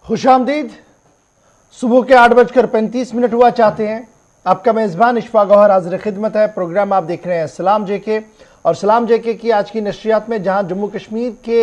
खुशामदीद। सुबह के 8:35 हुआ चाहते हैं। आपका मेज़बान इशफाक गौहर हाजिर खिदमत है। प्रोग्राम आप देख रहे हैं सलाम जेके और सलाम जेके की आज की नशरियात में जहां जम्मू कश्मीर के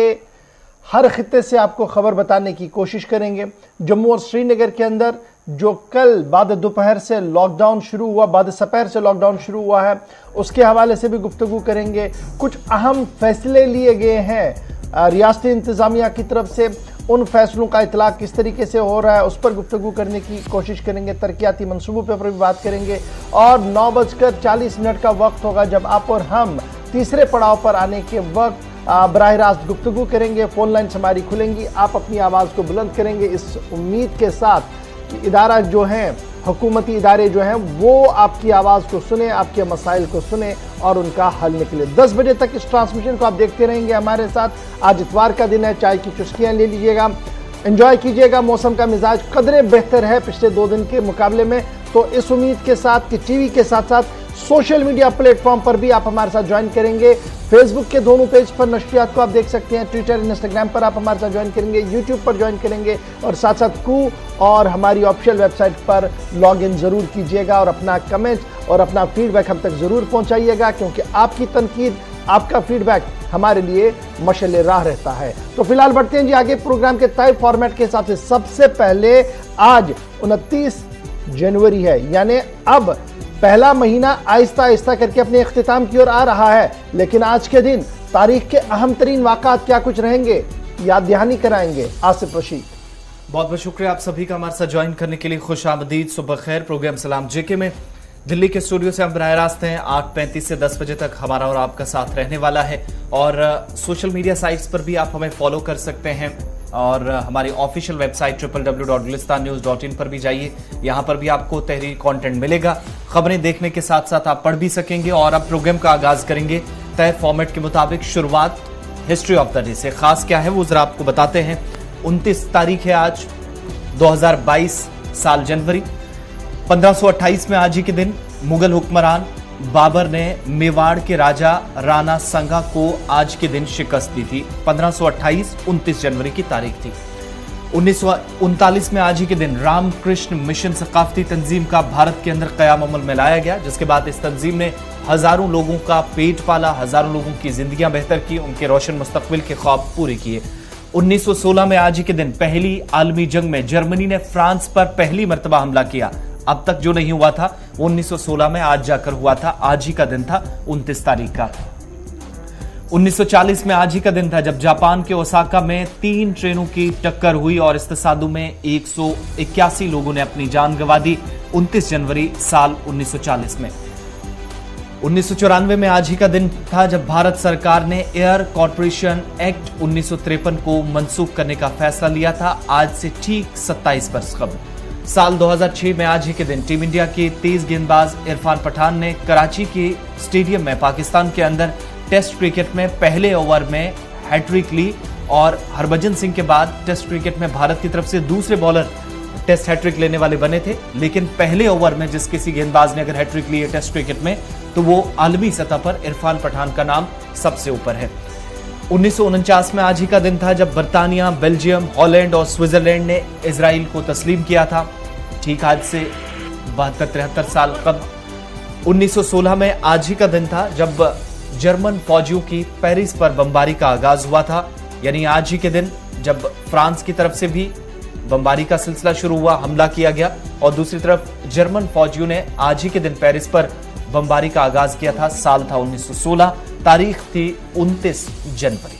हर खित्ते से आपको खबर बताने की कोशिश करेंगे। जम्मू और श्रीनगर के अंदर जो कल बाद दोपहर से लॉकडाउन शुरू हुआ, बाद सपहर से लॉकडाउन शुरू हुआ है, उसके हवाले से भी गुफ्तगू करेंगे। कुछ अहम फैसले लिए गए हैं रियासती इंतजामिया की तरफ से, उन फैसलों का इतलाक किस तरीके से हो रहा है उस पर गुफ्तगू करने की कोशिश करेंगे। तरक्याती मंसूबों पर भी बात करेंगे और 9:40 का वक्त होगा जब आप और हम तीसरे पड़ाव पर आने के वक्त बराह रास्त गुफ्तगू करेंगे। फोन लाइन हमारी खुलेंगी, आप अपनी आवाज़ को बुलंद करेंगे इस उम्मीद के साथ कि इदारा जो हैं, हुकूमती इदारे जो हैं, वो आपकी आवाज़ को सुने, आपके मसाइल को सुने और उनका हल निकले। 10 बजे तक इस ट्रांसमिशन को आप देखते रहेंगे हमारे साथ। आज इतवार का दिन है, चाय की चुस्कियाँ ले लीजिएगा, एंजॉय कीजिएगा। मौसम का मिजाज कदरे बेहतर है पिछले 2 दिन के मुकाबले में, तो इस उम्मीद के साथ कि टीवी के साथ साथ सोशल मीडिया प्लेटफॉर्म पर भी आप हमारे साथ ज्वाइन करेंगे। फेसबुक के दोनों पेज पर नशरियात को आप देख सकते हैं, ट्विटर इंस्टाग्राम पर आप हमारे साथ ज्वाइन करेंगे, यूट्यूब पर ज्वाइन करेंगे और साथ साथ कू और हमारी ऑफिशियल वेबसाइट पर लॉग इन जरूर कीजिएगा और अपना कमेंट और अपना फीडबैक हम तक जरूर पहुंचाइएगा, क्योंकि आपकी तनकीद, आपका फीडबैक हमारे लिए मशअले राह रहता है। तो फिलहाल बढ़ते हैं जी आगे प्रोग्राम के तय फॉर्मेट के हिसाब से। सबसे पहले आज 29 जनवरी है, यानी अब पहला महीना आहिस्ता आहिस्ता करके अपने इख्तिताम की ओर आ रहा है, लेकिन आज के दिन तारीख के अहम तरीन वाक़ात क्या कुछ रहेंगे, याद दहानी कराएंगे आसिफ रशीद। बहुत बहुत शुक्रिया आप सभी का हमारे साथ ज्वाइन करने के लिए। खुश आमदीद, सुबह खैर। प्रोग्राम सलाम जेके में दिल्ली के स्टूडियो से हम बराह रास्त हैं। 8:35 से 10 बजे तक हमारा और आपका साथ रहने वाला है और सोशल मीडिया साइट्स पर भी आप हमें फॉलो कर सकते हैं और हमारी ऑफिशियल वेबसाइट www.gulistannews.in पर भी जाइए, यहां पर भी आपको तहरीर कंटेंट मिलेगा। खबरें देखने के साथ साथ आप पढ़ भी सकेंगे और अब प्रोग्राम का आगाज करेंगे तय फॉर्मेट के मुताबिक। शुरुआत हिस्ट्री ऑफ द डे से। खास क्या है वो जरा आपको बताते हैं। 29 तारीख है आज, 2022 साल जनवरी। 1528 में आज ही के दिन मुगल हुक्मरान बाबर ने मेवाड़ के राजा राणा संगा को आज के दिन शिकस्त दी थी। 1528 29 जनवरी की तारीख थी। 1939 में आज ही के दिन रामकृष्ण मिशन सकाफती तंजीम का भारत के अंदर कयाम अमल में लाया गया, जिसके बाद इस तंजीम ने हजारों लोगों का पेट पाला, हजारों लोगों की जिंदगियां बेहतर की, उनके रोशन मुस्तकबिल के ख्वाब पूरे किए। 1916 में आज ही के दिन पहली आलमी जंग में जर्मनी ने फ्रांस पर पहली मर्तबा हमला किया। अब तक जो नहीं हुआ था 1916 में आज जाकर हुआ था। आज ही का दिन था 29 तारीख का। 1940 में आज ही का दिन था जब जापान के ओसाका में 3 ट्रेनों की टक्कर हुई और इस तसादुम में 181 लोगों ने अपनी जान गंवा दी। 29 जनवरी साल 1940 में। 1994 में आज ही का दिन था जब भारत सरकार ने एयर कॉर्पोरेशन एक्ट 1953 को मनसूख करने का फैसला लिया था। आज से ठीक 27 वर्ष कबल साल 2006 में आज ही के दिन टीम इंडिया के तेज गेंदबाज इरफान पठान ने कराची के स्टेडियम में पाकिस्तान के अंदर टेस्ट क्रिकेट में पहले ओवर में हैट्रिक ली और हरभजन सिंह के बाद टेस्ट क्रिकेट में भारत की तरफ से दूसरे बॉलर टेस्ट हैट्रिक लेने वाले बने थे। लेकिन पहले ओवर में जिस किसी गेंदबाज ने अगर हैट्रिक ली है टेस्ट क्रिकेट में, तो वो आलमी सतह पर इरफान पठान का नाम सबसे ऊपर है। 1949 में आज ही का दिन था जब बर्तानिया, बेल्जियम, हॉलैंड और स्विट्जरलैंड ने इजराइल को तस्लीम किया था। ठीक आज से 72-73 साल कबल 1916 में आज ही का दिन था जब जर्मन फौजियों की पेरिस पर बमबारी का आगाज हुआ था। यानी आज ही के दिन जब फ्रांस की तरफ से भी बमबारी का सिलसिला शुरू हुआ, हमला किया गया और दूसरी तरफ जर्मन फौजियों ने आज ही के दिन पेरिस पर बमबारी का आगाज किया था। साल था 1916, तारीख थी 29 जनवरी।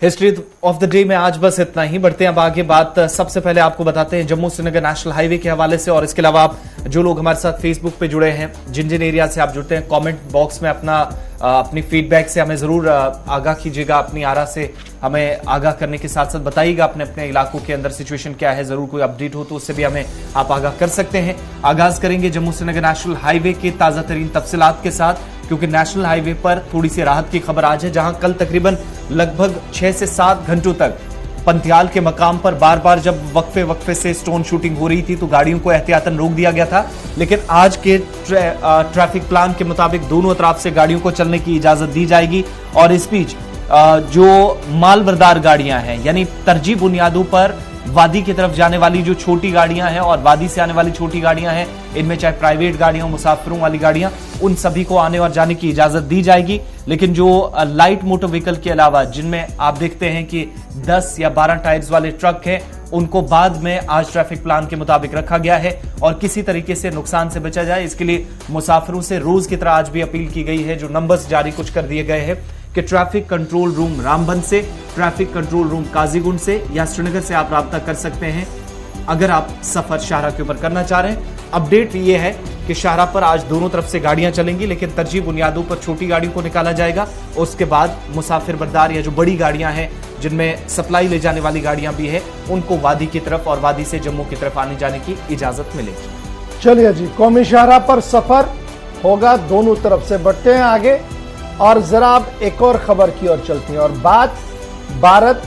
हिस्ट्री ऑफ द डे में आज बस इतना ही। बढ़ते हैं अब आगे बात। सबसे पहले आपको बताते हैं जम्मू श्रीनगर नेशनल हाईवे के हवाले से और इसके अलावा आप जो लोग हमारे साथ फेसबुक पे जुड़े हैं, जिन जिन एरिया से आप जुड़ते हैं, कमेंट बॉक्स में अपनी फीडबैक से हमें जरूर आगाह कीजिएगा। अपनी आरा से हमें आगाह करने के साथ साथ बताइएगा अपने अपने इलाकों के अंदर सिचुएशन क्या है। जरूर कोई अपडेट हो तो उससे भी हमें आप आगाह कर सकते हैं। आगाज करेंगे जम्मू श्रीनगर नेशनल हाईवे के ताजा तरीन तफसीलात के साथ, क्योंकि नेशनल हाईवे पर थोड़ी सी राहत की खबर आज है, जहां कल तकरीबन लगभग 6 से 7 घंटों तक पंथियाल के मकाम पर बार बार जब वक्फे से स्टोन शूटिंग हो रही थी तो गाड़ियों को एहतियातन रोक दिया गया था। लेकिन आज के ट्रैफिक प्लान के मुताबिक दोनों तरफ से गाड़ियों को चलने की इजाजत दी जाएगी और इस बीच जो मालबरदार गाड़ियां हैं, यानी तरजीह बुनियादों पर वादी की तरफ जाने वाली जो छोटी गाड़ियां हैं और वादी से आने वाली छोटी गाड़ियां हैं, इनमें चाहे प्राइवेट गाड़ियां, मुसाफिरों वाली गाड़ियां, उन सभी को आने और जाने की इजाजत दी जाएगी। लेकिन जो लाइट मोटर व्हीकल के अलावा जिनमें आप देखते हैं कि 10 या 12 टायर्स वाले ट्रक हैं, उनको बाद में आज ट्रैफिक प्लान के मुताबिक रखा गया है और किसी तरीके से नुकसान से बचा जाए, इसके लिए मुसाफिरों से रोज की तरह आज भी अपील की गई है। जो नंबर्स जारी कुछ कर दिए गए हैं कि ट्रैफिक कंट्रोल रूम रामबन से, ट्रैफिक कंट्रोल रूम काजीगुंड से या श्रीनगर से आप राब्ता कर सकते हैं अगर आप सफर शाहरा के ऊपर करना चाह रहे हैं। अपडेट ये है कि शाहरा पर आज दोनों तरफ से गाड़ियां चलेंगी, लेकिन तरजीह बुनियादों पर छोटी गाड़ियों को निकाला जाएगा। उसके बाद मुसाफिर बरदार या जो बड़ी गाड़ियां हैं जिनमें सप्लाई ले जाने वाली गाड़ियां भी है, उनको वादी की तरफ और वादी से जम्मू की तरफ आने जाने की इजाजत मिलेगी। चलिए जी, कौमी शाहरा पर सफर होगा दोनों तरफ से। बढ़ते हैं आगे और जरा आप एक और खबर की ओर चलते हैं और बात भारत,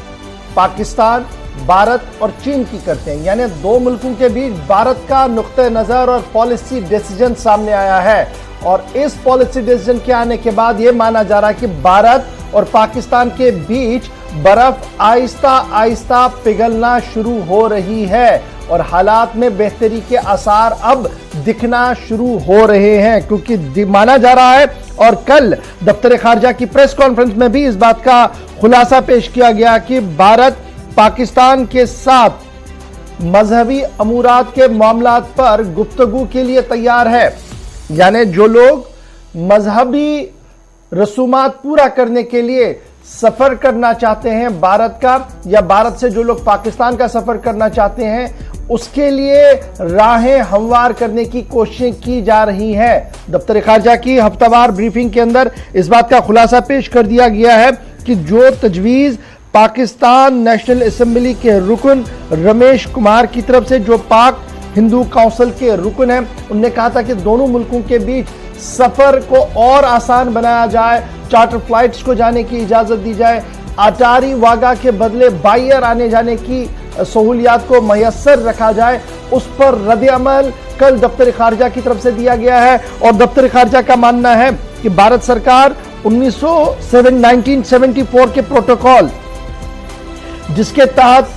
पाकिस्तान, भारत और चीन की करते हैं। यानी दो मुल्कों के बीच भारत का नुक्ते नजर और पॉलिसी डिसीजन सामने आया है और इस पॉलिसी डिसीजन के आने के बाद यह माना जा रहा है कि भारत और पाकिस्तान के बीच बर्फ आहिस्ता आहिस्ता पिघलना शुरू हो रही है और हालात में बेहतरी के आसार अब दिखना शुरू हो रहे हैं, क्योंकि माना जा रहा है और कल दफ्तर खारजा की प्रेस कॉन्फ्रेंस में भी इस बात का खुलासा पेश किया गया कि भारत पाकिस्तान के साथ मजहबी अमूरात के मामलात पर गुफ्तगू के लिए तैयार है। यानी जो लोग मजहबी रसूमात पूरा करने के लिए सफर करना चाहते हैं भारत का, या भारत से जो लोग पाकिस्तान का सफर करना चाहते हैं, उसके लिए राहें हमवार करने की कोशिशें की जा रही हैं। दफ्तर खारजा की हफ्तावार ब्रीफिंग के अंदर इस बात का खुलासा पेश कर दिया गया है कि जो तजवीज पाकिस्तान नेशनल असेंबली के रुकन रमेश कुमार की तरफ से, जो पाक हिंदू काउंसिल के रुकन हैं, उनने कहा था कि दोनों मुल्कों के बीच सफर को और आसान बनाया जाए, चार्टर फ्लाइट्स को जाने की इजाजत दी जाए, अटारी वागा के बदले बायर आने जाने की सहूलियात को मयसर रखा जाए, उस पर रद्द-ए-अमल कल दफ्तर खारजा की तरफ से दिया गया है। और दफ्तर खारजा का मानना है कि भारत सरकार 1974 के प्रोटोकॉल, जिसके तहत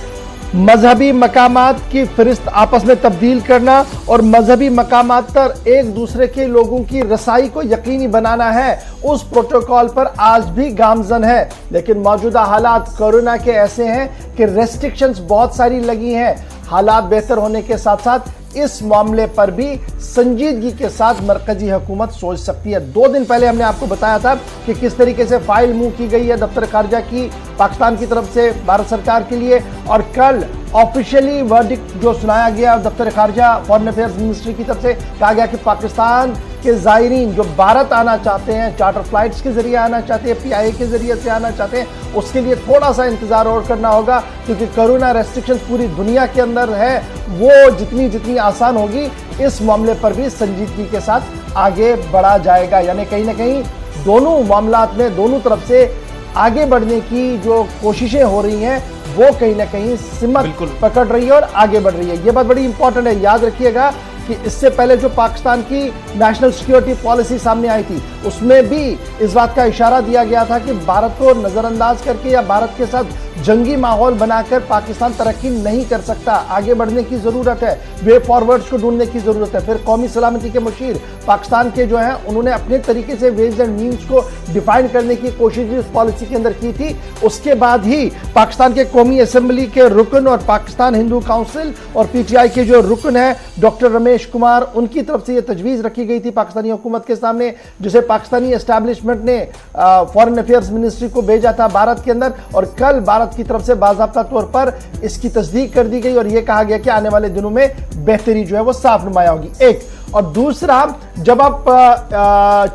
मजहबी मकामात की फहरिस्त आपस में तब्दील करना और मजहबी मकामात पर एक दूसरे के लोगों की रसाई को यकीनी बनाना है, उस प्रोटोकॉल पर आज भी गामजन है। लेकिन मौजूदा हालात कोरोना के ऐसे हैं कि रेस्ट्रिक्शंस बहुत सारी लगी हैं। हालात बेहतर होने के साथ साथ इस मामले पर भी संजीदगी के साथ मरकजी हुकूमत सोच सकती है। 2 दिन पहले हमने आपको बताया था कि किस तरीके से फाइल मूव की गई है दफ्तर खारजा की पाकिस्तान की तरफ से भारत सरकार के लिए, और कल ऑफिशियली वर्डिक्ट जो सुनाया गया दफ्तर खारजा फॉरेन अफेयर्स मिनिस्ट्री की तरफ से, कहा गया कि पाकिस्तान के ज़ायरीन जो भारत आना चाहते हैं, चार्टर फ्लाइट्स के जरिए आना चाहते हैं, PIA के जरिए से आना चाहते हैं, उसके लिए थोड़ा सा इंतजार और करना होगा, क्योंकि कोरोना रेस्ट्रिक्शंस पूरी दुनिया के अंदर है। वो जितनी आसान होगी, इस मामले पर भी संजीदगी के साथ आगे बढ़ा जाएगा। यानी कहीं ना कहीं दोनों मामलात में दोनों तरफ से आगे बढ़ने की जो कोशिशें हो रही हैं, वो कहीं ना कहीं सिमत पकड़ रही है और आगे बढ़ रही है। ये बात बड़ी इंपॉर्टेंट है, याद रखिएगा कि इससे पहले जो पाकिस्तान की नेशनल सिक्योरिटी पॉलिसी सामने आई थी, उसमें भी इस बात का इशारा दिया गया था कि भारत को नजरअंदाज करके या भारत के साथ जंगी माहौल बनाकर पाकिस्तान तरक्की नहीं कर सकता। आगे बढ़ने की जरूरत है, वे फॉरवर्ड्स को ढूंढने की जरूरत है। फिर कौमी सलामती के मुशीर पाकिस्तान के जो हैं, उन्होंने अपने तरीके से वेज एंड मीन्स को डिफाइन करने की कोशिश भी उस पॉलिसी के अंदर की थी। उसके बाद ही पाकिस्तान के कौमी असेंबली के रुकन और पाकिस्तान हिंदू काउंसिल और PTI के जो रुकन है डॉक्टर रमेश कुमार, उनकी तरफ से यह तजवीज रखी गई थी पाकिस्तानी हुकूमत के सामने, जिसे पाकिस्तानी एस्टैब्लिशमेंट ने फॉरेन अफेयर्स मिनिस्ट्री को भेजा था भारत के अंदर, और कल भारत की तरफ से बाज़ाब्ता तौर पर इसकी तस्दीक कर दी गई और यह कहा गया कि आने वाले दिनों में बेहतरी जो है वो साफ नुमाया होगी। एक और दूसरा, जब आप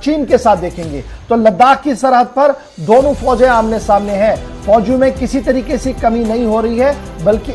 चीन के साथ देखेंगे तो लद्दाख की सरहद पर दोनों फौजें आमने सामने हैं। फौजों में किसी तरीके से कमी नहीं हो रही है, बल्कि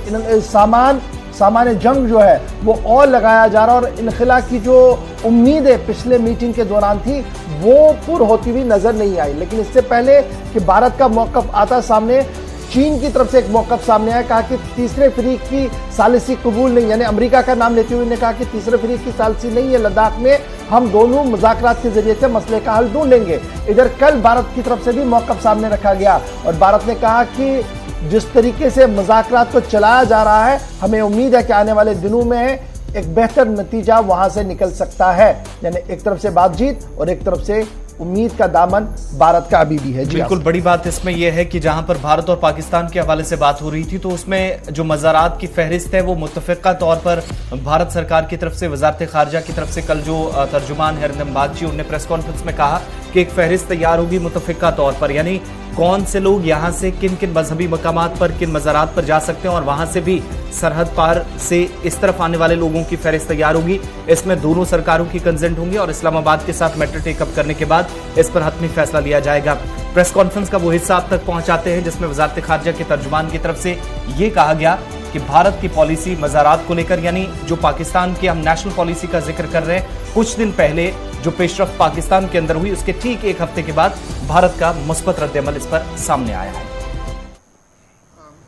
सामान्य जंग जो है वो और लगाया जा रहा है, और इनखिला की जो उम्मीदें पिछले मीटिंग के दौरान थी वो पूरी होती हुई नजर नहीं आई। लेकिन इससे पहले कि भारत का मौक़िफ़ आता सामने, चीन की तरफ से एक मौक़िफ़ सामने आया, कहा कि तीसरे फरीक की सालिसी कबूल नहीं, यानी अमेरिका का नाम लेते हुए ने कहा कि तीसरे फरीक की सालिसी नहीं है, लद्दाख में हम दोनों मुज़ाकरात के जरिए से मसले का हल ढूंढेंगे। इधर कल भारत की तरफ से भी मौक़िफ़ सामने रखा गया और भारत ने कहा कि जिस तरीके से मुज़ाकरात को चलाया जा रहा है, हमें उम्मीद है कि आने वाले दिनों में एक बेहतर नतीजा वहां से निकल सकता है। यानी एक तरफ से बातचीत और एक तरफ से उम्मीद का दामन भारत का अभी भी है। बिल्कुल, बड़ी बात इसमें यह है कि जहां पर भारत और पाकिस्तान के हवाले से बात हो रही थी, तो उसमें जो मज़ारात की फहरिस्त है वो मुत्तफ़िक़ा तौर पर भारत सरकार की तरफ से, वज़ारत ख़ारजा की तरफ से कल जो तर्जुमान है अरिंदम बागची, उन्होंने प्रेस कॉन्फ्रेंस में कहा कि एक फहरिस्त तैयार होगी मुत्तफ़िक़ा तौर पर, यानी कौन से लोग यहाँ से किन किन मजहबी मकामात पर, किन मज़ारात पर जा सकते हैं और वहां से भी सरहद पार से इस तरफ आने वाले लोगों की फहरिस्त तैयार होगी। इसमें दोनों सरकारों की कंसेंट होंगी और इस्लामाबाद के साथ मैटर टेकअप करने के बाद इस पर हतमी फैसला लिया जाएगा। प्रेस कॉन्फ्रेंस का वो हिस्सा आप तक पहुंचाते हैं जिसमें वज़ारत ख़ारजा के तर्जुमान की तरफ से ये कहा गया कि भारत की पॉलिसी मज़ारात को लेकर, यानी जो पाकिस्तान की हम नेशनल पॉलिसी का जिक्र कर रहे हैं, कुछ दिन पहले जो पेशरफ पाकिस्तान के अंदर हुई उसके ठीक एक हफ्ते के बाद भारत का मुस्बत रद्द-ए-अमल इस पर सामने आया है।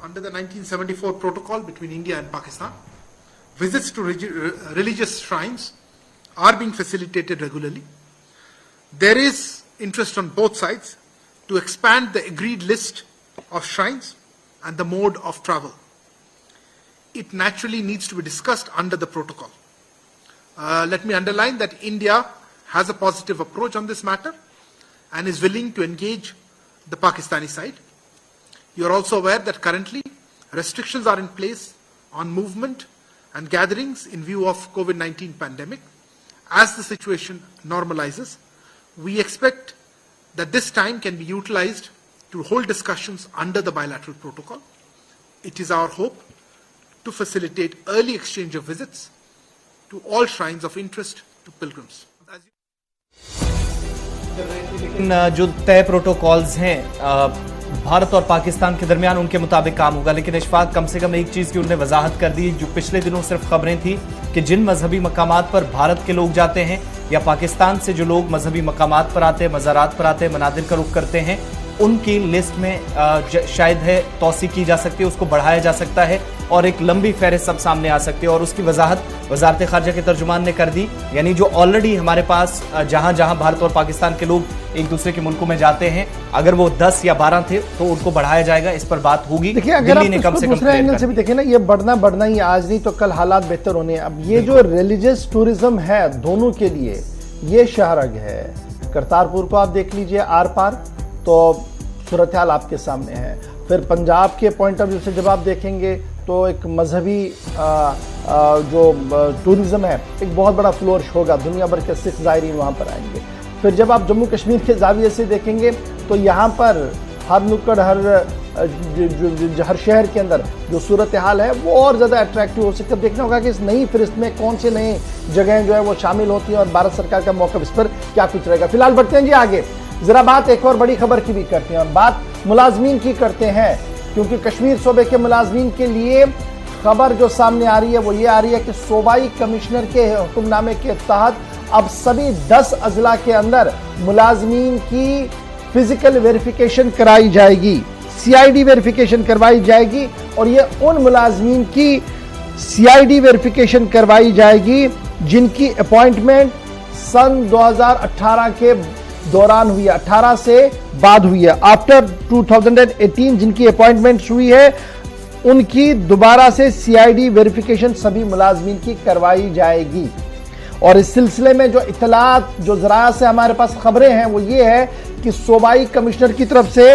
Under the 1974 protocol between India and Pakistan, visits to religious shrines are being facilitated regularly. There is interest on both sides to expand the agreed list of shrines and the mode of travel. It naturally needs to be discussed under the protocol. Let me underline that India has a positive approach on this matter and is willing to engage the Pakistani side. You are also aware that currently restrictions are in place on movement and gatherings in view of COVID-19 pandemic. As the situation normalizes, we expect that this time can be utilized to hold discussions under the bilateral protocol. It is our hope to facilitate early exchange of visits to all shrines of interest to pilgrims. लेकिन जो तय protocols हैं भारत और पाकिस्तान के दरमियान, उनके मुताबिक काम होगा। लेकिन इशफाक, कम से कम एक चीज की उन्होंने वजाहत कर दी, जो पिछले दिनों सिर्फ खबरें थी कि जिन मजहबी मकामात पर भारत के लोग जाते हैं या पाकिस्तान से जो लोग मजहबी मकामात पर आते हैं, मज़ारात पर आते हैं, मनादिर का रुख करते हैं, उनकी लिस्ट में शायद है तौसी की जा सकती है, उसको बढ़ाया जा सकता है और एक लंबी फहरिस्त सब सामने आ सकती है। और उसकी वजाहत वज़ारत ख़ारजा के तर्जुमान ने कर दी, यानी जो ऑलरेडी हमारे पास जहां जहां भारत और पाकिस्तान के लोग एक दूसरे के मुल्कों में जाते हैं, अगर वो 10 या 12 थे तो उनको बढ़ाया जाएगा, इस पर बात होगी। देखिए, अगर आप इसको दूसरे एंगल से भी देखें ना, ये बढ़ना ही आज नहीं तो कल हालात बेहतर होने हैं। अब ये जो रिलीजियस टूरिज्म है दोनों के लिए, ये शाहरग है। करतारपुर को आप देख लीजिए, आर पार तो सूरत हाल आपके सामने है। फिर पंजाब के पॉइंट ऑफ व्यू से जब आप देखेंगे तो एक मजहबी जो टूरिज्म है, एक बहुत बड़ा फ्लोरिश होगा, दुनिया भर के सिख ज़ायरीन वहाँ पर आएंगे। फिर जब आप जम्मू कश्मीर के जाविये से देखेंगे तो यहाँ पर हर नुक्कड़, हर शहर के अंदर जो सूरत हाल है वो और ज़्यादा अट्रैक्टिव हो सकता है। देखना होगा कि इस नई फहरिस्त में कौन से नए जगहें जो है वो शामिल होती हैं और भारत सरकार का मौक़िफ़ इस पर क्या कुछ रहेगा। फिलहाल बढ़ते हैं जी आगे, ज़रा बात एक और बड़ी खबर की भी करते हैं और बात मुलाजमीन की करते हैं, क्योंकि कश्मीर सूबे के मुलाजमीन के लिए खबर जो सामने आ रही है वो ये आ रही है कि सूबाई कमिश्नर के हुक्मनामे के तहत अब सभी 10 अजला के अंदर मुलाजमीन की फिजिकल वेरिफिकेशन कराई जाएगी, CID वेरिफिकेशन करवाई जाएगी और ये उन मुलाजमीन की CID वेरिफिकेशन करवाई जाएगी जिनकी अपॉइंटमेंट सन 2018 के दौरान हुई है, 18 से बाद हुई है। आफ्टर 2018 जिनकी अपॉइंटमेंट्स हुई है उनकी दोबारा से CID वेरिफिकेशन सभी मुलाजमीन की करवाई जाएगी। और इस सिलसिले में जो इतलात, जो ज़राया से हमारे पास खबरें हैं वो ये है कि सूबाई कमिश्नर की तरफ से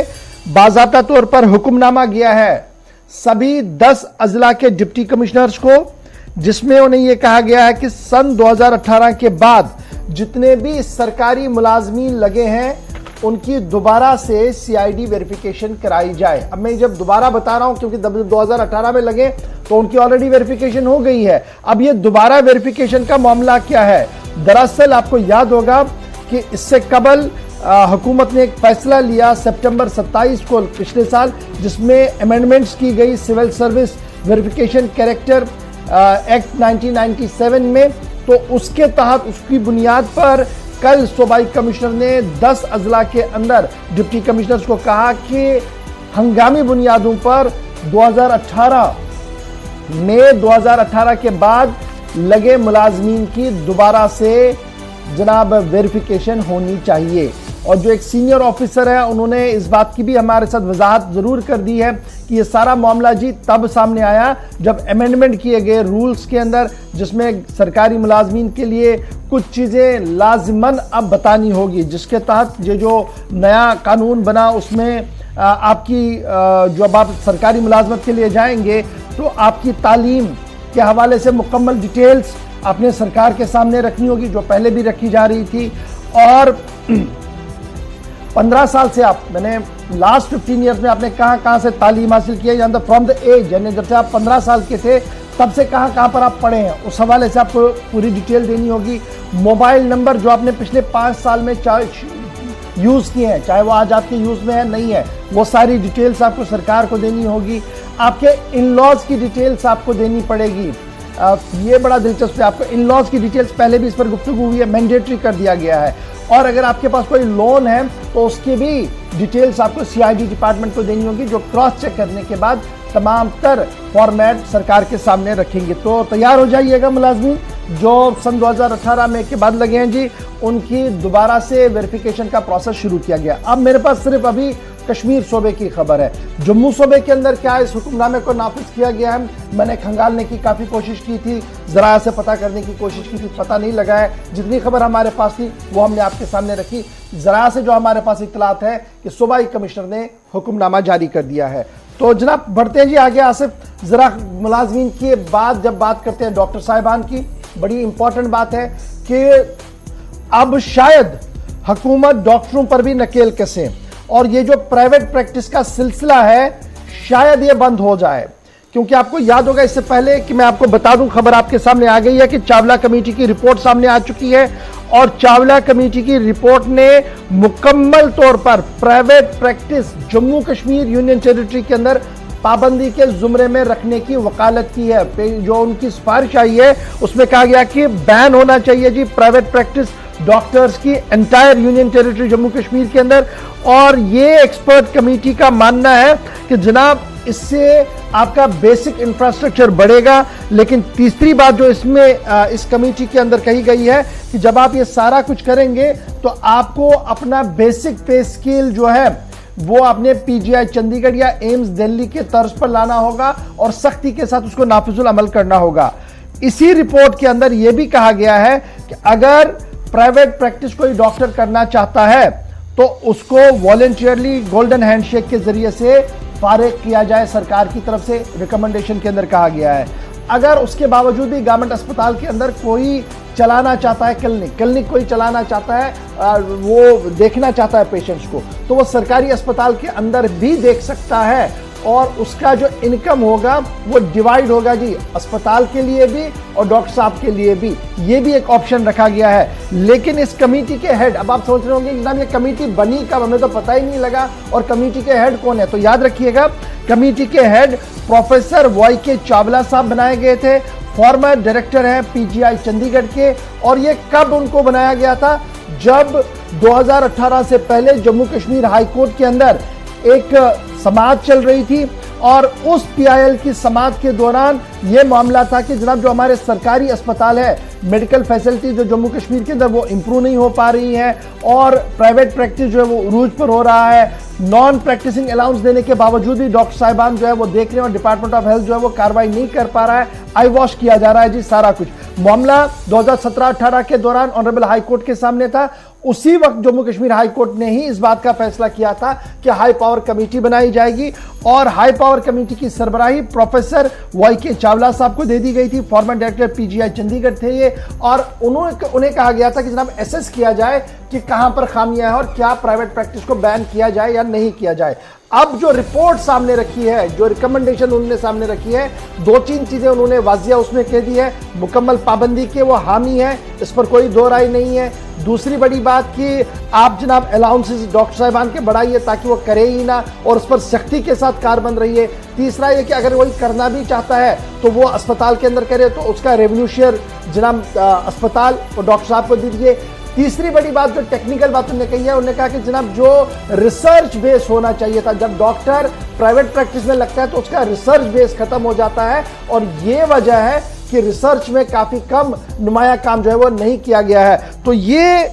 बाज़ाब्ता तौर पर हुक्मनामा गया है सभी 10 अजला के डिप्टी कमिश्नर्स को, जिसमें उन्हें यह कहा गया है कि सन 2018 के बाद जितने भी सरकारी मुलाजमीन लगे हैं उनकी दोबारा से CID वेरिफिकेशन कराई जाए। अब मैं जब दोबारा बता रहा हूं क्योंकि 2018 में लगे तो उनकी ऑलरेडी वेरिफिकेशन हो गई है। अब ये दोबारा वेरिफिकेशन का मामला क्या है? दरअसल आपको याद होगा कि इससे कबल हुकूमत ने एक फैसला लिया सितंबर 27 को पिछले साल, जिसमें अमेंडमेंट्स की गई civil service verification character act 1997 में। तो उसके तहत, उसकी बुनियाद पर कल सूबाई कमिश्नर ने 10 अजला के अंदर डिप्टी कमिश्नर्स को कहा कि हंगामी बुनियादों पर 2018 के बाद लगे मुलाजमीन की दोबारा से जनाब वेरिफिकेशन होनी चाहिए। और जो एक सीनियर ऑफिसर है उन्होंने इस बात की भी हमारे साथ वजाहत जरूर कर दी है कि ये सारा मामला जी तब सामने आया जब अमेंडमेंट किए गए रूल्स के अंदर, जिसमें सरकारी मुलाजमीन के लिए कुछ चीज़ें लाजिमन अब बतानी होगी, जिसके तहत ये जो नया कानून बना उसमें आपकी जो अब आप सरकारी मुलाजमत के लिए जाएंगे तो आपकी तालीम के हवाले से मुकम्मल डिटेल्स आपने सरकार के सामने रखनी होगी, जो पहले भी रखी जा रही थी। और 15 साल से मैंने लास्ट 15 ईयर्स में आपने कहाँ से तालीम हासिल की है, फ्रॉम द एज, यानी जब से आप 15 साल के थे तब से कहाँ पर आप पढ़े हैं, उस हवाले से आपको पूरी डिटेल देनी होगी। मोबाइल नंबर जो आपने पिछले 5 साल में यूज़ किए हैं, चाहे वो आज आपके यूज़ में है नहीं है, वो सारी डिटेल्स आपको सरकार को देनी होगी। आपके इन लॉज की डिटेल्स आपको देनी पड़ेगी। ये बड़ा दिलचस्प है, आपको इन लॉज की डिटेल्स पहले भी इस पर गुफ्तगू हुई है, मैंडेटरी कर दिया गया है। और अगर आपके पास कोई लोन है तो उसकी भी डिटेल्स आपको CID डिपार्टमेंट को देनी होगी, जो क्रॉस चेक करने के बाद तमाम तर फॉर्मेट सरकार के सामने रखेंगे। तो तैयार हो जाइएगा मुलाजमीन जो सन 2018 में के बाद लगे हैं जी, उनकी दोबारा से वेरिफिकेशन का प्रोसेस शुरू किया गया। अब मेरे पास सिर्फ अभी कश्मीर सूबे की खबर है। जम्मू सूबे के अंदर क्या इस हुक्मनामे को नाफिज किया गया है, मैंने खंगालने की काफ़ी कोशिश की थी, ज़रा से पता करने की कोशिश की थी, पता नहीं लगा है। जितनी खबर हमारे पास थी वो हमने आपके सामने रखी। ज़रा से जो हमारे पास इत्तलात है कि सूबाई कमिश्नर ने हुक्मनामा जारी कर दिया है। तो जनाब बढ़ते हैं जी आगे। आसिफ, ज़रा मुलाजमीन के बाद जब बात करते हैं डॉक्टर साहिबान की, बड़ी इंपॉर्टेंट बात है कि अब शायद हुकूमत डॉक्टरों पर भी नकेल कसे और ये जो प्राइवेट प्रैक्टिस का सिलसिला है शायद ये बंद हो जाए। क्योंकि आपको याद होगा इससे पहले कि मैं आपको बता दूं, खबर आपके सामने आ गई है कि चावला कमेटी की रिपोर्ट सामने आ चुकी है और चावला कमेटी की रिपोर्ट ने मुकम्मल तौर पर private practice Jammu Kashmir union territory के अंदर पाबंदी के जुमरे में रखने की वकालत की है। जो उनकी सिफारिश आई है उसमें कहा गया कि बैन होना चाहिए जी प्राइवेट प्रैक्टिस डॉक्टर्स की entire union territory Jammu Kashmir के अंदर। और ये एक्सपर्ट कमेटी का मानना है कि जनाब इससे आपका बेसिक इंफ्रास्ट्रक्चर बढ़ेगा। लेकिन तीसरी बात जो इसमें इस कमेटी के अंदर कही गई है कि जब आप ये सारा कुछ करेंगे तो आपको अपना बेसिक पे स्केल जो है वो अपने PGI चंडीगढ़ या एम्स दिल्ली के तर्ज पर लाना होगा और सख्ती के साथ उसको नाफिजुल अमल करना होगा। इसी रिपोर्ट के अंदर यह भी कहा गया है कि अगर प्राइवेट प्रैक्टिस कोई डॉक्टर करना चाहता है तो उसको वॉलंटियरली गोल्डन हैंडशेक के जरिए से फारिग किया जाए, सरकार की तरफ से रिकमेंडेशन के अंदर कहा गया है। अगर उसके बावजूद भी गवर्नमेंट अस्पताल के अंदर कोई चलाना चाहता है, क्लिनिक कोई चलाना चाहता है, वो देखना चाहता है पेशेंट्स को, तो वो सरकारी अस्पताल के अंदर भी देख सकता है और उसका जो इनकम होगा वो डिवाइड होगा जी, अस्पताल के लिए भी और डॉक्टर साहब के लिए भी। ये भी एक ऑप्शन रखा गया है। लेकिन इस कमेटी के हेड, अब आप सोच रहे होंगे जनाब ये कमेटी बनी कब, हमें तो पता ही नहीं लगा, और कमेटी के हेड कौन है? तो याद रखिएगा कमेटी के हेड प्रोफेसर YK चावला साहब बनाए गए थे, फॉर्मर डायरेक्टर हैं PGI चंडीगढ़ के। और ये कब उनको बनाया गया था? जब 2018 से पहले जम्मू कश्मीर हाई कोर्ट के अंदर एक समाअत चल रही थी और उस PIL की समाअत के दौरान यह मामला था कि जनाब जो हमारे सरकारी अस्पताल है, मेडिकल फैसिलिटी जो जम्मू कश्मीर के अंदर वो इंप्रूव नहीं हो पा रही है और प्राइवेट प्रैक्टिस जो है वो उरूज पर हो रहा है। नॉन प्रैक्टिसिंग अलाउंस देने के बावजूद भी डॉक्टर साहिबान जो है वो देख रहे हैं और डिपार्टमेंट ऑफ हेल्थ जो है वो कार्रवाई नहीं कर पा रहा है, आई वॉश किया जा रहा है जी सारा कुछ। मामला 2017-18 के दौरान ऑनरेबल हाई कोर्ट के सामने था। उसी वक्त जम्मू कश्मीर हाई कोर्ट ने ही इस बात का फैसला किया था कि हाई पावर कमेटी बनाई जाएगी और हाई पावर कमेटी की सरबराही प्रोफेसर YK चावला साहब को दे दी गई थी। फॉर्मर डायरेक्टर PGI चंडीगढ़ थे ये, और उन्हें कहा गया था कि जनाब एसेस किया जाए कि कहां पर खामियां हैं और क्या प्राइवेट प्रैक्टिस को बैन किया जाए या नहीं किया जाए। अब जो रिपोर्ट सामने रखी है, जो रिकमेंडेशन उन्होंने सामने रखी है, 2-3 चीजें उन्होंने वाजिया उसमें कह दी है। मुकम्मल पाबंदी के वो हामी है, इस पर कोई दो राय नहीं है। दूसरी बड़ी बात कि आप जनाब अलाउंसेस डॉक्टर साहिबान के बढ़ाइए ताकि वो करे ही ना और उस पर सख्ती के साथ कारबंद रहिए। तीसरा ये कि अगर वही करना भी चाहता है तो वो अस्पताल के अंदर करे तो उसका रेवेन्यू शेयर जनाब अस्पताल और डॉक्टर साहब को दीजिए। तीसरी बड़ी बात जो टेक्निकल बात उन्होंने कही है, उन्होंने कहा कि जनाब जो रिसर्च बेस होना चाहिए था, जब डॉक्टर प्राइवेट प्रैक्टिस में लगता है तो उसका रिसर्च बेस खत्म हो जाता है, और ये वजह है कि रिसर्च में काफी कम नुमाया काम जो है वो नहीं किया गया है। तो ये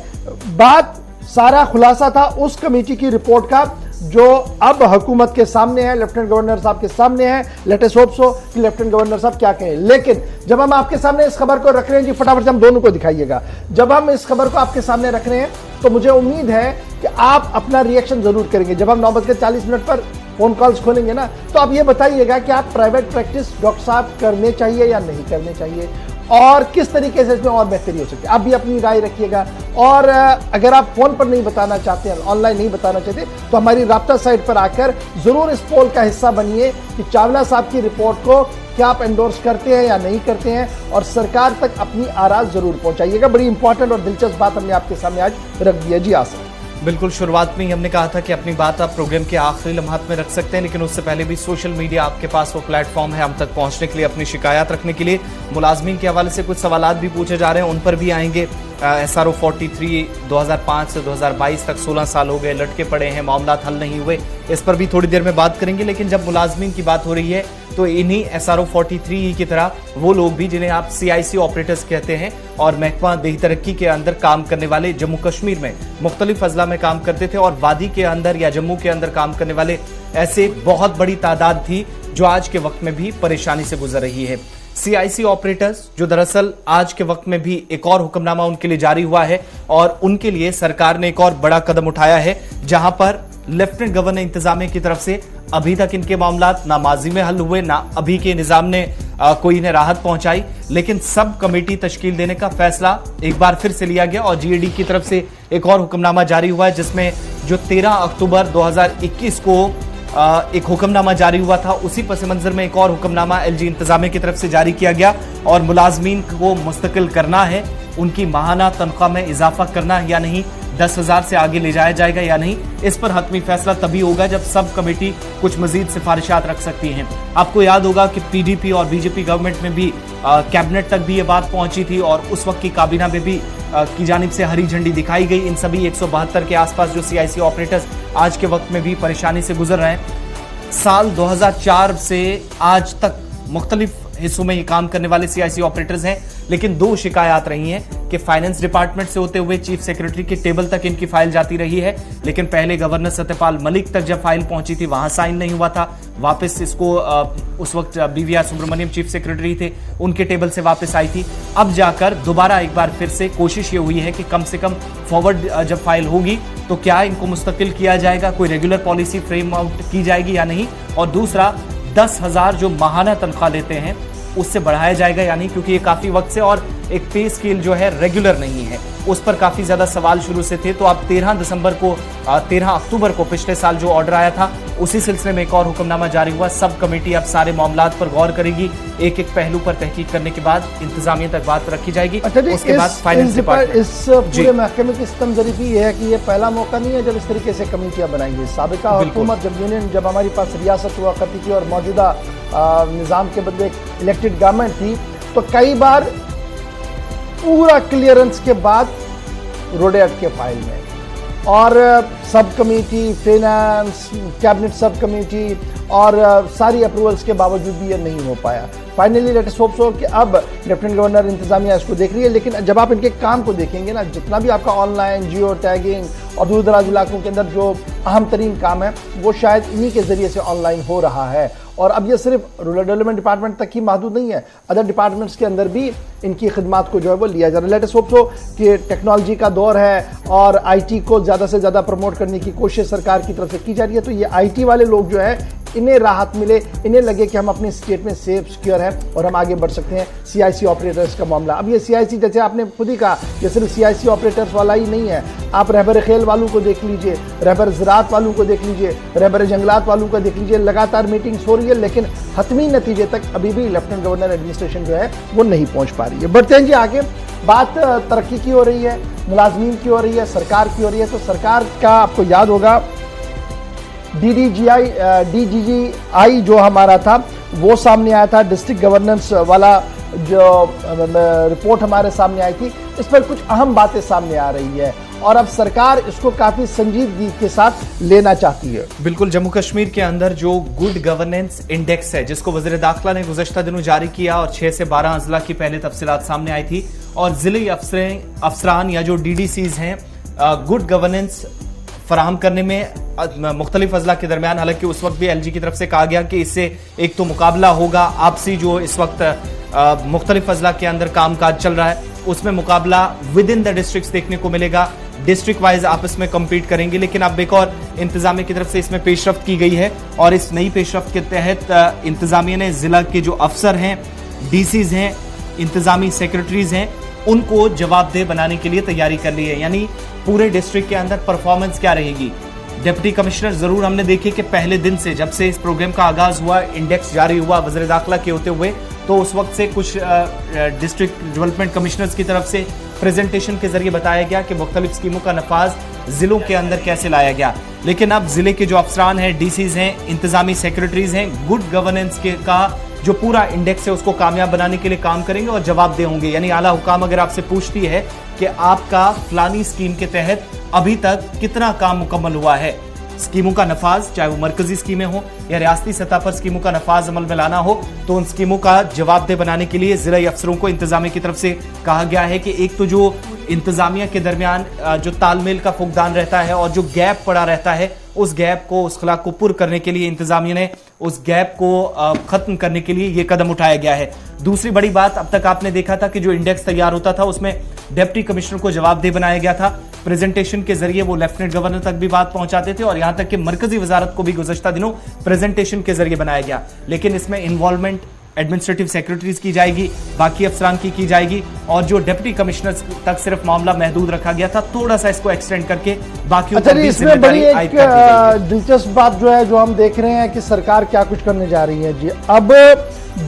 बात सारा खुलासा था उस कमेटी की रिपोर्ट का जो अब हुकूमत के सामने है, लेफ्टिनेंट गवर्नर साहब के सामने है। लेट अस होप सो कि लेफ्टिनेंट गवर्नर साहब क्या कहें। लेकिन जब हम आपके सामने इस खबर को रख रहे हैं, जी फटाफट से हम दोनों को दिखाइएगा, जब हम इस खबर को आपके सामने रख रहे हैं तो मुझे उम्मीद है कि आप अपना रिएक्शन जरूर करेंगे। जब हम 9:40 पर फोन कॉल्स खोलेंगे ना, तो आप ये बताइएगा कि आप प्राइवेट प्रैक्टिस डॉक्टर साहब करने चाहिए या नहीं करने चाहिए, और किस तरीके से इसमें और बेहतरी हो सकती है। आप भी अपनी राय रखिएगा, और अगर आप फोन पर नहीं बताना चाहते हैं, ऑनलाइन नहीं बताना चाहते, तो हमारी राब्ता साइट पर आकर जरूर इस पोल का हिस्सा बनिए कि चावला साहब की रिपोर्ट को क्या आप एंडोर्स करते हैं या नहीं करते हैं, और सरकार तक अपनी आराज जरूर पहुंचाइएगा। बड़ी इंपॉर्टेंट और दिलचस्प बात हमने आपके सामने आज रख दी है। जी आसिफ। बिल्कुल, शुरुआत में ही हमने कहा था कि अपनी बात आप प्रोग्राम के आखिरी लम्हात में रख सकते हैं, लेकिन उससे पहले भी सोशल मीडिया आपके पास वो प्लेटफॉर्म है हम तक पहुंचने के लिए, अपनी शिकायत रखने के लिए। मुलाजमीन के हवाले से कुछ सवालात भी पूछे जा रहे हैं, उन पर भी आएंगे। SRO 43 2005 से 2022 तक 16 साल हो गए, लटके पड़े हैं, मामला हल नहीं हुए, इस पर भी थोड़ी देर में बात करेंगे। लेकिन जब मुलाजमीन की बात हो रही है तो इन्हीं SRO 43 की तरह वो लोग भी जिन्हें आप CIC ऑपरेटर्स कहते हैं और महकमा देही तरक्की के अंदर काम करने वाले, जम्मू कश्मीर में मुख्तलिफ अजला में काम करते थे, और वादी के अंदर या जम्मू के अंदर काम करने वाले ऐसे बहुत बड़ी तादाद थी जो आज के वक्त में भी परेशानी से गुजर रही है। CIC ऑपरेटर्स जो दरअसल आज के वक्त में भी एक और हुक्मनामा उनके लिए जारी हुआ है, और उनके लिए सरकार ने एक और बड़ा कदम उठाया है, जहां पर लेफ्टिनेंट गवर्नर इंतजामिया की तरफ से अभी तक इनके मामलात ना माजी में हल हुए, ना अभी के निजाम ने कोई इन्हें राहत पहुंचाई, लेकिन सब कमेटी तश्कील देने का फैसला एक बार फिर से लिया गया, और GAD की तरफ से एक और हुक्मनामा जारी हुआ है, जिसमें जो 13 अक्टूबर 2021 को एक हुक्मनामा जारी हुआ था, उसी पस मंजर में एक और हुक्मनामा LG इंतजामिया की तरफ से जारी किया गया, और मुलाजमीन को मुस्तकिल करना है, उनकी माहाना तनख्वाह में इजाफा करना है या नहीं, 10,000 से आगे ले जाया जाएगा या नहीं, इस पर हतमी फैसला तभी होगा जब सब कमेटी कुछ मजीद सिफारिशात रख सकती हैं। आपको याद होगा कि PDP और BJP गवर्नमेंट में भी कैबिनेट तक भी ये बात पहुंची थी, और उस वक्त की काबीना में भी की जानिब से हरी झंडी दिखाई गई। इन सभी 172 के आसपास जो CIC ऑपरेटर्स आज के वक्त में भी परेशानी से गुजर रहे हैं, साल 2004 से आज तक मुख्तलिफ हिस्सों में ये काम करने वाले CIC ऑपरेटर्स हैं, लेकिन दो शिकायत रही हैं कि फाइनेंस डिपार्टमेंट से होते हुए चीफ सेक्रेटरी की टेबल तक इनकी फाइल जाती रही है, लेकिन पहले गवर्नर सत्यपाल मलिक तक जब फाइल पहुंची थी वहां साइन नहीं हुआ था, वापस इसको उस वक्त BVR सुब्रमण्यम चीफ सेक्रेटरी थे, उनके टेबल से वापस आई थी। अब जाकर दोबारा एक बार फिर से कोशिश ये हुई है कि कम से कम फॉरवर्ड जब फाइल होगी तो क्या इनको मुस्तकिल किया जाएगा, कोई रेगुलर पॉलिसी फ्रेम आउट की जाएगी या नहीं, और दूसरा 10,000 जो माहाना तनख्वाह लेते हैं उससे बढ़ाया जाएगा या नहीं, क्योंकि ये काफी वक्त से और एक पे स्केल जो है रेगुलर नहीं है, उस पर काफी ज्यादा सवाल शुरू से थे। तो अब 13 अक्टूबर को पिछले साल जो ऑर्डर आया था उसी सिलसिले में एक और हुक्मनामा जारी हुआ। सब कमेटी अब सारे मामलात पर गौर करेगी, एक एक पहलू पर तहकीक करने के बाद इंतजामिया तक बात रखी जाएगी। उसके बाद फाइनेंस डिपार्टमेंट इस पूरे महकमे की सितम ज़रीफ़ी ये है कि ये पहला मौका नहीं है जब इस तरीके से कमेटियां बनाएंगी। साबिका हुकूमत जब हमारी पास रियासत हुआ करती थी और मौजूदा निज़ाम के बदले इलेक्टेड गवर्नमेंट थी, तो कई बार पूरा क्लियरेंस के बाद रोडे अटके फाइल में, और sub committee, finance, cabinet sub committee और सारी अप्रूवल्स के बावजूद भी ये नहीं हो पाया। Finally let us hope so कि अब लेफ्टिनेंट गवर्नर इंतजामिया इसको देख रही है, लेकिन जब आप इनके काम को देखेंगे ना, जितना भी आपका ऑनलाइन जियो टैगिंग और दूर दराज इलाकों के अंदर जो अहम तरीन काम है वो शायद इन्हीं के जरिए से ऑनलाइन हो रहा है। और अब ये सिर्फ रूरल डेवलपमेंट डिपार्टमेंट तक ही महदूद नहीं है, अदर डिपार्टमेंट्स के अंदर भी इनकी खिदमात को जो है वो लिया जा रहा है। लेट अस होप सो कि टेक्नोलॉजी का दौर है और IT को ज़्यादा से ज़्यादा प्रमोट करने की कोशिश सरकार की तरफ से की जा रही है, तो ये IT वाले लोग जो है इन्हें राहत मिले, इन्हें लगे कि हम अपने स्टेट में सेफ सिक्योर है और हम आगे बढ़ सकते हैं। CIC ऑपरेटर्स का मामला, अब ये CIC जैसे आपने खुद ही कहा, ये सिर्फ CIC ऑपरेटर्स वाला ही नहीं है, आप रहबर खेल वालों को देख लीजिए, रहबर ज़राअत वालों को देख लीजिए, रहबर जंगलात वालों को देख लीजिए, लगातार मीटिंग्स हो रही है, लेकिन हतमी नतीजे तक अभी भी लेफ्टिनेंट गवर्नर एडमिनिस्ट्रेशन जो है वो नहीं पहुंच पा रही है। बढ़ते हैं जी आगे, बात तरक्की की हो रही है, मुलाजमीन की हो रही है, सरकार की हो रही है। तो सरकार का आपको याद होगा DGGI जो हमारा था वो सामने आया था, डिस्ट्रिक्ट गवर्नेंस वाला जो रिपोर्ट हमारे सामने आई थी, इस पर कुछ अहम बातें सामने आ रही है और अब सरकार इसको काफी संजीदगी के साथ लेना चाहती है। बिल्कुल, जम्मू कश्मीर के अंदर जो गुड गवर्नेंस इंडेक्स है, जिसको वज़ीर दाखिला ने गुज़श्ता दिनों जारी किया और 6 से 12 अजला की पहले तफसीलात सामने आई थी और जिले अफसरान या जो डीडीसीज हैं गुड गवर्नेंस फराहम करने में मुख्तलिफ अजला के दरमियान, हालांकि उस वक्त भी एलजी की तरफ से कहा गया कि इससे एक तो मुकाबला होगा आपसी, जो इस वक्त मुख्तलिफ अजला के अंदर कामकाज चल रहा है उसमें मुकाबला विद इन द डिस्ट्रिक्ट देखने को मिलेगा, डिस्ट्रिक्ट वाइज आपस में कम्पीट करेंगे। लेकिन अब एक और इंतजामिया की तरफ से इसमें पेशरफ्त की गई है और इस नई पेशरफ्त के तहत इंतजामिया ने जिला के जो अफसर हैं, डीसीज हैं, इंतजामी सेक्रेटरीज हैं, उनको जवाबदेह बनाने के लिए तैयारी कर ली है। यानी पूरे डिस्ट्रिक्ट के अंदर परफॉर्मेंस क्या रहेगी। डिप्टी कमिश्नर जरूर हमने देखे कि पहले दिन से, जब से इस प्रोग्राम का आगाज हुआ, इंडेक्स जारी हुआ वज़ीर दाखिला के होते हुए, तो उस वक्त से कुछ डिस्ट्रिक्ट डेवलपमेंट कमिश्नर्स की तरफ से प्रेजेंटेशन के जरिए बताया गया कि मुख्तलिफ स्कीमों का नफाज जिलों के अंदर कैसे लाया गया। लेकिन अब जिले के जो अफसरान हैं, डीसीज हैं, इंतजामी सेक्रेटरीज हैं, गुड गवर्नेंस के का जो पूरा इंडेक्स है उसको कामयाब बनाने के लिए काम करेंगे और जवाबदेह होंगे। यानी आला हुकाम अगर आपसे पूछती है कि आपका फलानी स्कीम के तहत अभी तक कितना काम मुकम्मल हुआ है, स्कीमों का नफाज, चाहे वो मरकजी स्कीमें हो या रियासती सतह पर स्कीमों का नफाज अमल में लाना हो, तो उन स्कीमों का जवाबदेह बनाने के लिए जिला अफसरों को इंतजामिया की तरफ से कहा गया है कि एक तो जो इंतजामिया के दरमियान जो तालमेल का फुकदान रहता है और जो गैप पड़ा रहता है, उस गैप को, उस खला को पुर करने के लिए इंतजामिया ने उस गैप को खत्म करने के लिए यह कदम उठाया गया है। दूसरी बड़ी बात, अब तक आपने देखा था कि जो इंडेक्स तैयार होता था उसमें डिप्टी कमिश्नर को जवाबदेह बनाया गया था। प्रेजेंटेशन के जरिए वो लेफ्टिनेंट गवर्नर तक भी बात पहुंचाते थे और यहां तक कि मरकजी वजारत को भी गुज़श्ता दिनों प्रेजेंटेशन के जरिए बनाया गया। लेकिन इसमें इन्वॉल्वमेंट एडमिनिस्ट्रेटिव सेक्रेटरीज की जाएगी, बाकी अफसरान की जाएगी और जो डिप्टी कमिश्नर तक सिर्फ मामला महदूद रखा गया था, थोड़ा सा इसको एक्सटेंड करके बाकी इसमें बड़ी एक दिलचस्प बात जो है, जो हम देख रहे हैं कि सरकार क्या कुछ करने जा रही है जी। अब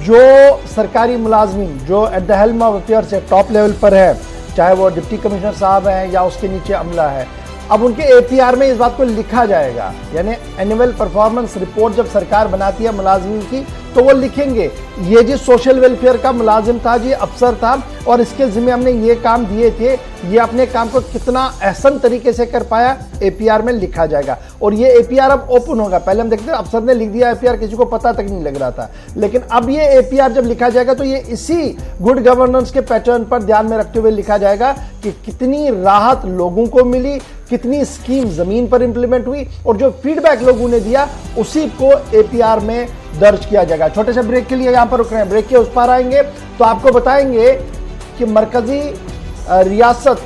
जो सरकारी मुलाजमीन जो at the helm of affairs है, टॉप लेवल पर है, चाहे वो डिप्टी कमिश्नर साहब हैं या उसके नीचे अमला है, अब उनके एपीआर में इस बात को लिखा जाएगा। यानी एनुअल परफॉर्मेंस रिपोर्ट जब सरकार बनाती है मुलाजमीन की, तो वो लिखेंगे ये जी सोशल वेलफेयर का मुलाजिम था जी, अफसर था और इसके जिम्मे हमने ये काम दिए थे, ये अपने काम को कितना अहसन तरीके से कर पाया, एपीआर में लिखा जाएगा। और ये एपीआर अब ओपन होगा। पहले हम देखते थे अफसर ने लिख दिया एपीआर, किसी को पता तक नहीं लग रहा था, लेकिन अब ये एपीआर जब लिखा जाएगा तो ये इसी गुड गवर्नेंस के पैटर्न पर ध्यान में रखते हुए लिखा जाएगा कि कितनी राहत लोगों को मिली, कितनी स्कीम जमीन पर इंप्लीमेंट हुई और जो फीडबैक लोगों ने दिया उसी को एपीआर में दर्ज किया जाएगा। छोटे से ब्रेक के लिए यहां पर रुक रहे हैं, ब्रेक के उस पार आएंगे तो आपको बताएंगे कि मरकजी रियासत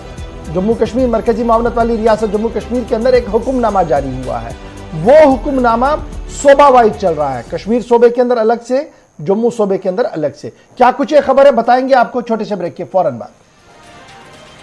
जम्मू कश्मीर, मरकजी मामलत वाली रियासत जम्मू कश्मीर के अंदर एक हुक्मनामा जारी हुआ है। वो हुक्मनामा सूबा वाइज चल रहा है, कश्मीर सूबे के अंदर अलग से, जम्मू सूबे के अंदर अलग से। क्या कुछ ये खबर है, बताएंगे आपको छोटे से ब्रेक के फौरन बाद।